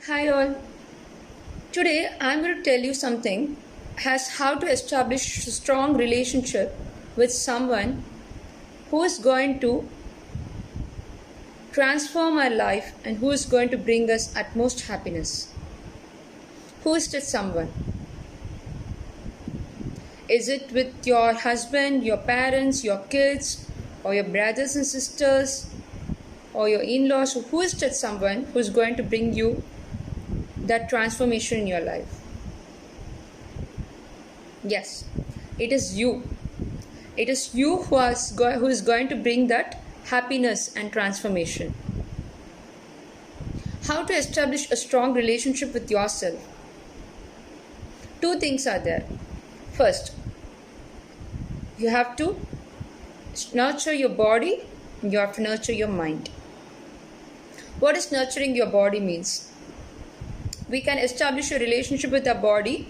Hi all. Today I'm going to tell you something as how to establish a strong relationship with someone who is going to transform our life and who is going to bring us utmost happiness. Who is that someone? Is it with your husband, your parents, your kids, or your brothers and sisters, or your in-laws? Who is that someone who is going to bring you that transformation in your life? Yes, it is you. It is you who is going to bring that happiness and transformation. How to establish a strong relationship with yourself? Two things are there. First, you have to nurture your body, you have to nurture your mind. What is nurturing your body means? We can establish a relationship with our body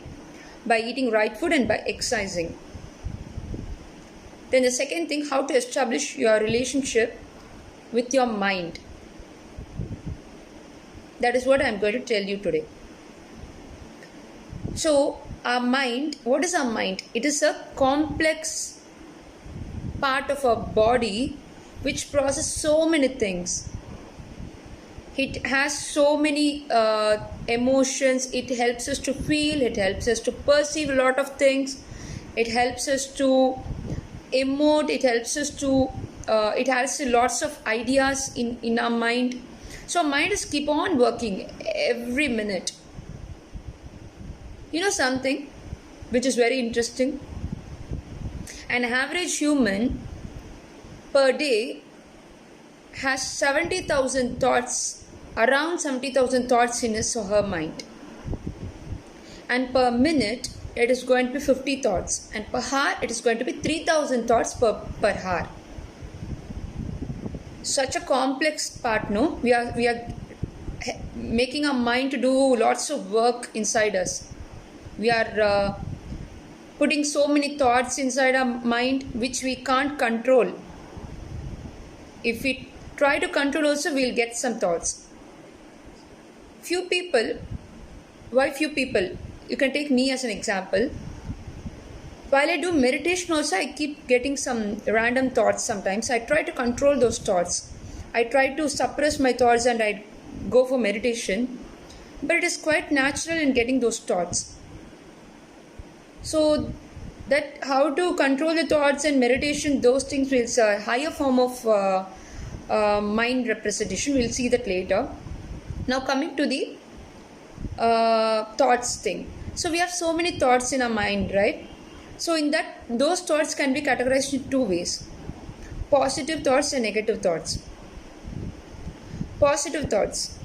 by eating right food and by exercising. Then the second thing, how to establish your relationship with your mind. That is what I am going to tell you today. So, our mind, what is our mind? It is a complex part of our body which processes so many things. It has so many emotions. It helps us to feel, it helps us to perceive a lot of things, it helps us to emote, it helps us to it has lots of ideas in our mind. So our mind is keep on working every minute. You know something which is very interesting? An average human per day has 70,000 thoughts, around 70,000 thoughts in his or her mind. And per minute, it is going to be 50 thoughts. And per hour, it is going to be 3,000 thoughts per hour. Such a complex part, no? We are making our mind to do lots of work inside us. We are putting so many thoughts inside our mind which we can't control. If we try to control also, we'll get some thoughts. Few people, why few people? You can take me as an example. While I do meditation also, I keep getting some random thoughts sometimes. I try to control those thoughts. I try to suppress my thoughts and I go for meditation. But it is quite natural in getting those thoughts. So that how to control the thoughts and meditation, those things is a higher form of mind representation. We'll see that later. Now coming to the thoughts thing. So we have so many thoughts in our mind, right? So in that, those thoughts can be categorized in two ways: positive thoughts and negative thoughts. Positive thoughts.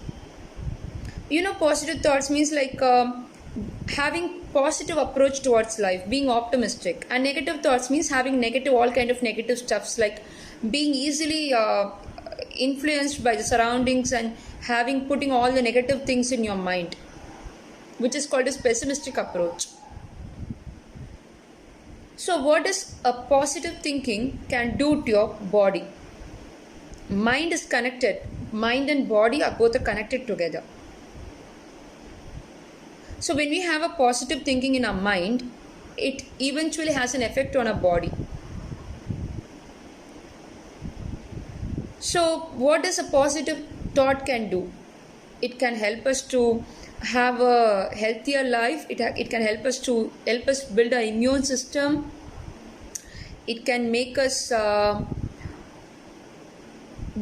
You know, positive thoughts means like having positive approach towards life, being optimistic. And negative thoughts means having negative, all kind of negative stuffs, like being easily influenced by the surroundings and putting all the negative things in your mind, which is called as pessimistic approach. So what is a positive thinking can do to your body? Mind is connected. Mind and body are both connected together. So when we have a positive thinking in our mind, it eventually has an effect on our body. So what does a positive thought can do? It can help us to have a healthier life. It can help us build our immune system. It can make us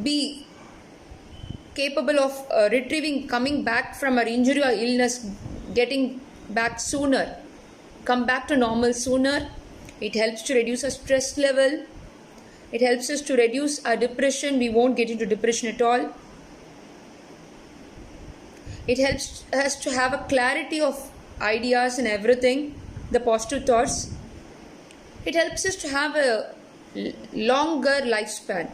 be capable of coming back from our injury or illness, getting back sooner, come back to normal sooner. It helps to reduce our stress level. It helps us to reduce our depression. We won't get into depression at all. It helps us to have a clarity of ideas and everything, the positive thoughts. It helps us to have a longer lifespan.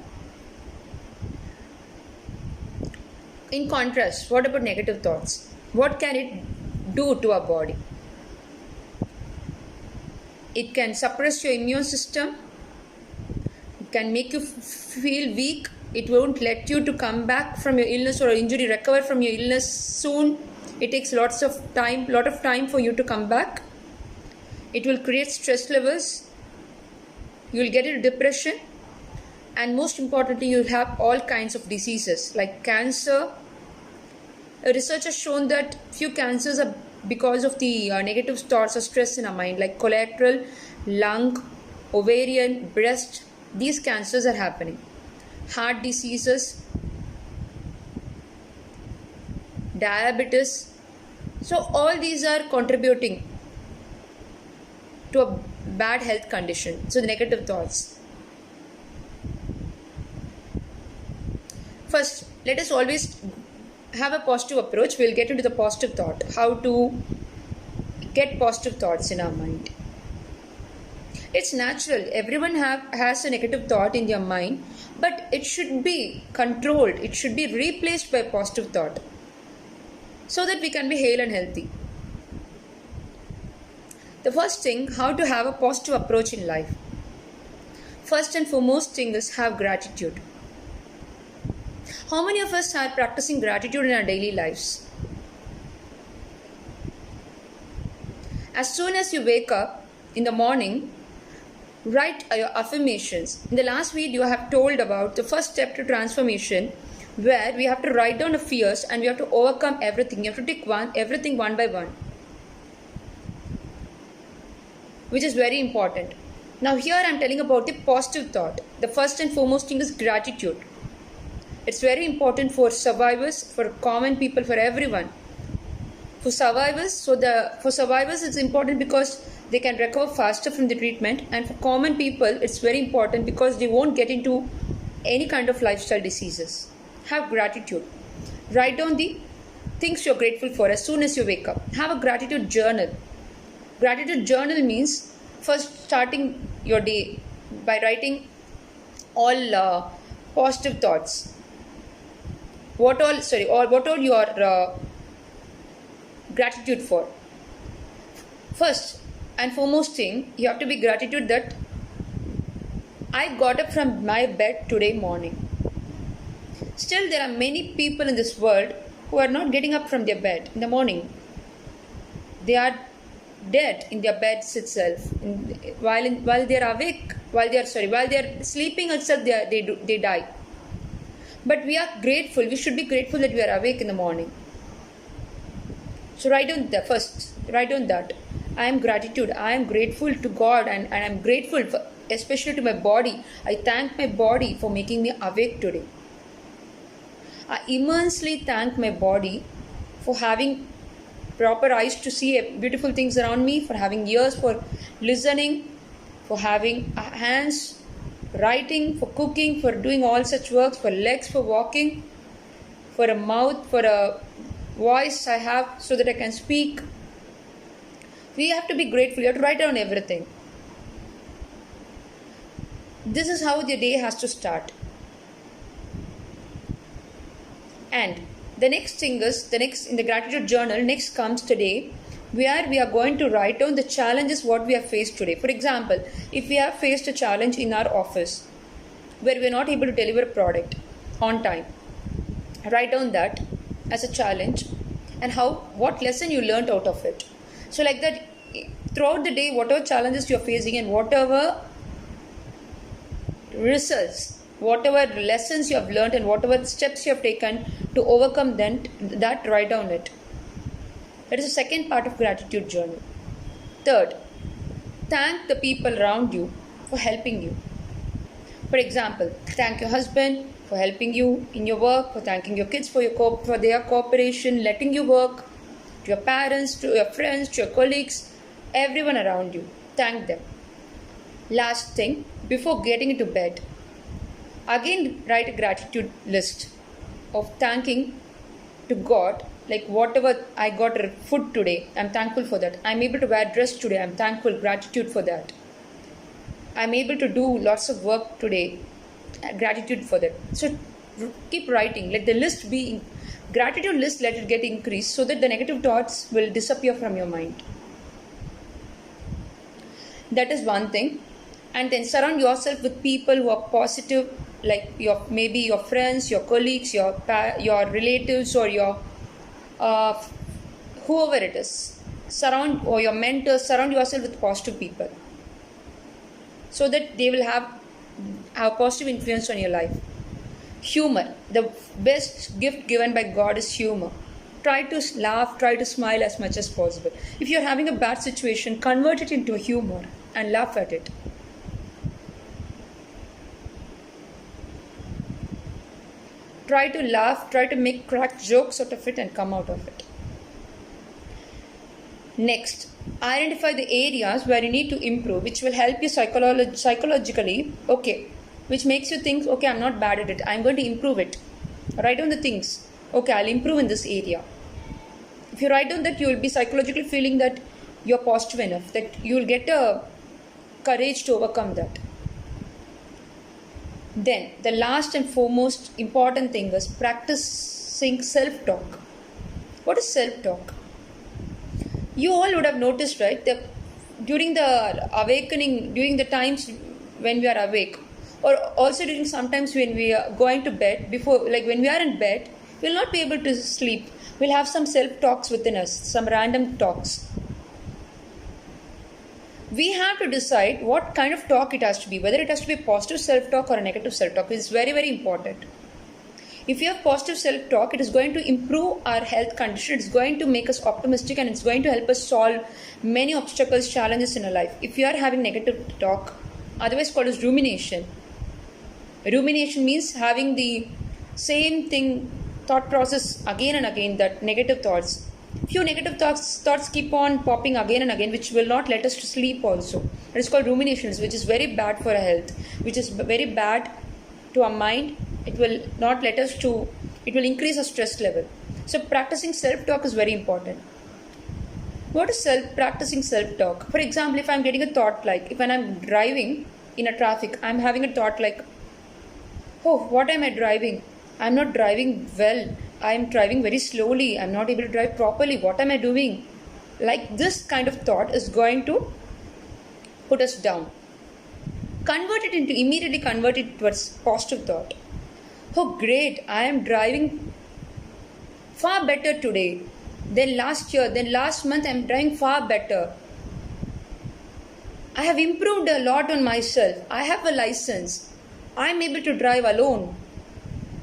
In contrast, what about negative thoughts? What can it do to our body? It can suppress your immune system. It can make you feel weak. It won't let you to come back from your illness or injury, recover from your illness soon. It takes lot of time for you to come back. It will create stress levels. You will get into depression, and most importantly, you will have all kinds of diseases like cancer. Research has shown that few cancers are because of the negative thoughts or stress in our mind, like colorectal, lung, ovarian, breast. These cancers are happening. Heart diseases, diabetes. So all these are contributing to a bad health condition. So the negative thoughts. First, let us always have a positive approach. We'll get into the positive thought. How to get positive thoughts in our mind. It's natural. Everyone has a negative thought in their mind, but it should be controlled. It should be replaced by a positive thought, so that we can be hale and healthy. The first thing, how to have a positive approach in life. First and foremost thing is have gratitude. How many of us are practicing gratitude in our daily lives? As soon as you wake up in the morning, write your affirmations. In the last video, I have told about the first step to transformation, where we have to write down the fears and we have to overcome everything. You have to take everything one by one, which is very important. Now here I am telling about the positive thought. The first and foremost thing is gratitude. It's very important for survivors, for common people, for everyone. For survivors, it's important because they can recover faster from the treatment, and for common people it's very important because they won't get into any kind of lifestyle diseases. Have gratitude. Write down the things you're grateful for as soon as you wake up. Have a gratitude journal. Gratitude journal means first starting your day by writing all positive thoughts. What all your gratitude for. First and foremost thing, you have to be gratitude that I got up from my bed today morning. Still, there are many people in this world who are not getting up from their bed in the morning. They are dead in their beds itself. While they are awake, while they are sleeping itself, they die. But we are grateful. We should be grateful that we are awake in the morning. So write down that first. Write down that I am gratitude. I am grateful to God, and I am grateful especially to my body. I thank my body for making me awake today. I immensely thank my body for having proper eyes to see beautiful things around me, for having ears for listening, for having hands writing, for cooking, for doing all such works, for legs for walking, for a mouth, for a voice I have so that I can speak. We have to be grateful. You have to write down everything. This is how the day has to start. And the next thing is, in the gratitude journal, next comes today, where we are going to write down the challenges what we have faced today. For example, if we have faced a challenge in our office where we are not able to deliver a product on time, write down that as a challenge and what lesson you learned out of it. So like that, throughout the day, whatever challenges you are facing and whatever results, whatever lessons you have learned and whatever steps you have taken to overcome that, write down it. That is the second part of gratitude journal. Third, thank the people around you for helping you. For example, thank your husband for helping you in your work, for thanking your kids for their cooperation, letting you work, to your parents, to your friends, to your colleagues, everyone around you. Thank them. Last thing, before getting into bed, again write a gratitude list of thanking to God, like whatever I got food today, I'm thankful for that. I'm able to wear dress today, I'm thankful, gratitude for that. I'm able to do lots of work today, gratitude for that. So keep writing, let the list be, gratitude list, let it get increased so that the negative thoughts will disappear from your mind. That is one thing. And then surround yourself with people who are positive, like maybe your friends, your colleagues, your relatives, or your whoever it is, or your mentors, surround yourself with positive people so that they will have a positive influence on your life. Humor. The best gift given by God is humor. Try to laugh, try to smile as much as possible. If you're having a bad situation, convert it into humor and laugh at it. Try to laugh, try to make crack jokes out of it and come out of it. Next, identify the areas where you need to improve, which will help you psychologically, okay, which makes you think, okay, I'm not bad at it, I'm going to improve it. Write down the things, okay, I'll improve in this area. If you write down that, you will be psychologically feeling that you're positive enough, that you will get a courage to overcome that. Then, the last and foremost important thing is practicing self-talk. What is self-talk? You all would have noticed, right, that during the awakening, during the times when we are awake, or also during sometimes when we are going to bed, when we are in bed, we'll not be able to sleep. We'll have some self-talks within us, some random talks. We have to decide what kind of talk it has to be, whether it has to be a positive self-talk or a negative self-talk. It's very, very important. If you have positive self-talk, it is going to improve our health condition, it's going to make us optimistic, and it's going to help us solve many obstacles, challenges in our life. If you are having negative talk, otherwise called as rumination. Rumination means having the same thing, thought process again and again, that negative thoughts. Few negative thoughts keep on popping again and again, which will not let us to sleep also. It is called ruminations, which is very bad for our health, which is very bad to our mind. It will not let us to, it will increase our stress level. So practicing self-talk is very important. What is practicing self-talk? For example, if I'm getting a thought like, if when I'm driving in a traffic, I'm having a thought like, oh, what am I driving? I'm not driving well. I'm driving very slowly. I'm not able to drive properly. What am I doing? Like this kind of thought is going to put us down. Immediately convert it towards positive thought. Oh great, I am driving far better today than last year, than last month. I am driving far better. I have improved a lot on myself. I have a license. I am able to drive alone.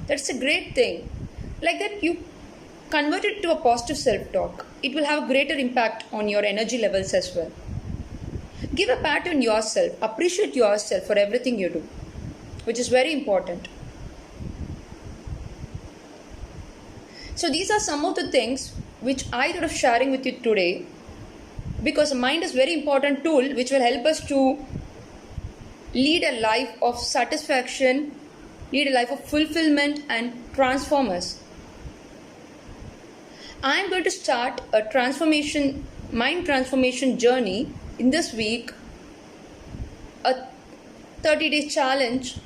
That's a great thing. Like that, you convert it to a positive self-talk. It will have a greater impact on your energy levels as well. Give a pat on yourself. Appreciate yourself for everything you do, which is very important. So these are some of the things which I thought of sharing with you today, because mind is a very important tool which will help us to lead a life of satisfaction, lead a life of fulfillment, and transform us. I am going to start a mind transformation journey in this week, a 30-day challenge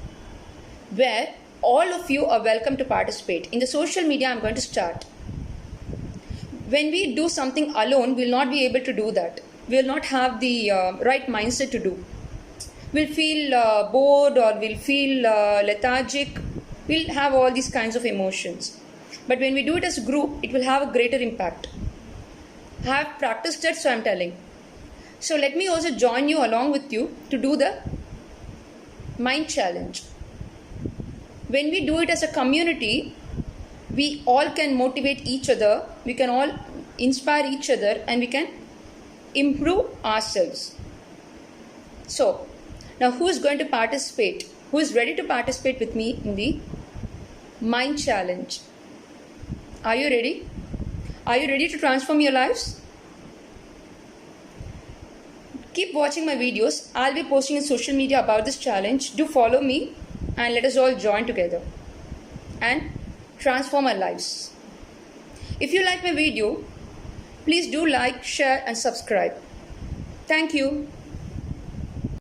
where all of you are welcome to participate. In the social media, I'm going to start. When we do something alone, we'll not be able to do that. We'll not have the right mindset to do. We'll feel bored, or we'll feel lethargic. We'll have all these kinds of emotions. But when we do it as a group, it will have a greater impact. I have practiced it, so I'm telling. So let me also join you along with you to do the mind challenge. When we do it as a community, we all can motivate each other, we can all inspire each other, and we can improve ourselves. So, now who is going to participate? Who is ready to participate with me in the mind challenge? Are you ready? Are you ready to transform your lives? Keep watching my videos. I'll be posting in social media about this challenge. Do follow me and let us all join together and transform our lives. If you like my video, please do like, share and subscribe. Thank you.